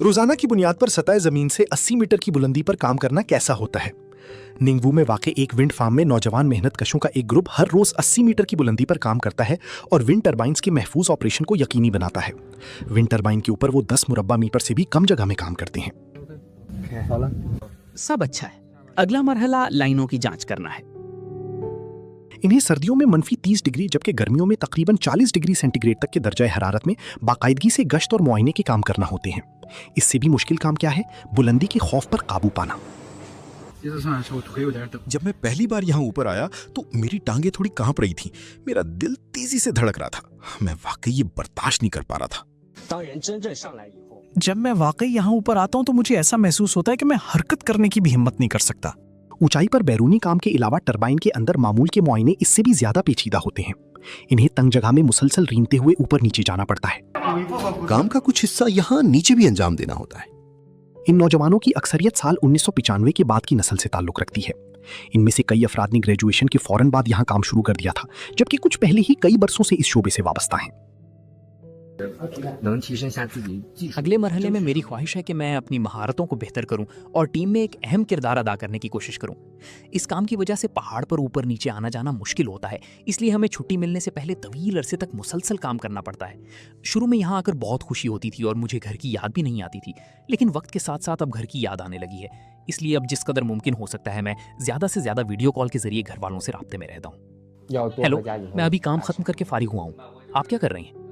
रोजाना की बुनियाद पर सतह जमीन से 80 मीटर की बुलंदी पर काम करना कैसा होता है? निंगवू में वाकई एक विंड फार्म में नौजवान मेहनतकशों का एक ग्रुप हर रोज 80 मीटर की बुलंदी पर काम करता है और विंड टरबाइंस के महफूज ऑपरेशन को यकीनी बनाता है। विंड टरबाइन के ऊपर वो 10 मुरब्बा मीटर से भी कम जगह में काम करते हैं। सब अच्छा है, अगला मरहला लाइनों की जांच करना है। इन्हें सर्दियों में मनफी 30 डिग्री जबकि गर्मियों में तकरीबन 40 डिग्री सेंटीग्रेड तक के दर्जा हरारत में बाकायदगी से गश्त और मुआयने के काम करना होते हैं। इससे भी मुश्किल काम क्या है? बुलंदी के खौफ पर काबू पाना। जब मैं पहली बार यहाँ ऊपर आया तो मेरी टांगें थोड़ी कांप रही थीं। मेरा दिल तेजी से धड़क रहा था। मैं वाकई ये बर्दाश्त नहीं कर पा रहा था। जब मैं वाकई यहाँ ऊपर आता हूँ तो मुझे ऐसा महसूस होता है कि मैं हरकत करने की भी हिम्मत नहीं कर सकता। ऊंचाई पर बैरूनी काम के अलावा टरबाइन के अंदर मामूल के मुआयने इससे भी ज्यादा पेचीदा होते हैं। इन्हें तंग जगह में मुसलसल रींगते हुए ऊपर नीचे जाना पड़ता है। काम का कुछ हिस्सा यहाँ नीचे भी अंजाम देना होता है। इन नौजवानों की अक्सरियत साल 1995 के बाद की नस्ल से ताल्लुक रखती है। इनमें से कई अफराद ने ग्रेजुएशन के फौरन बाद यहाँ काम शुरू कर दिया था, जबकि कुछ पहले ही कई बरसों से इस शोबे से वाबस्ता हैं। अगले मरहले में मेरी ख्वाहिश है कि मैं अपनी महारतों को बेहतर करूं और टीम में एक अहम किरदार अदा करने की कोशिश करूं। इस काम की वजह से पहाड़ पर ऊपर नीचे आना जाना मुश्किल होता है, इसलिए हमें छुट्टी मिलने से पहले तवील अरसे तक मुसलसल काम करना पड़ता है। शुरू में यहाँ आकर बहुत खुशी होती थी और मुझे घर की याद भी नहीं आती थी, लेकिन वक्त के साथ साथ अब घर की याद आने लगी है। इसलिए अब जिस कदर मुमकिन हो सकता है मैं ज़्यादा से ज़्यादा वीडियो कॉल के जरिए घर वालों से राब्ते में रहता हूँ। हेलो, मैं अभी काम खत्म करके फारिग हुआ हूँ। आप क्या कर रही हैं?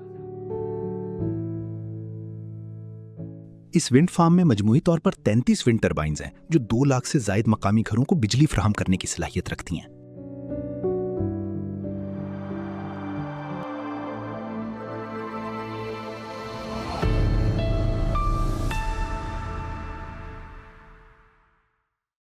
इस विंड फार्म में मजमूई तौर पर 33 विंड टरबाइंस हैं जो 2 लाख से जायद मकामी घरों को बिजली फराहम करने की सलाहियत रखती हैं।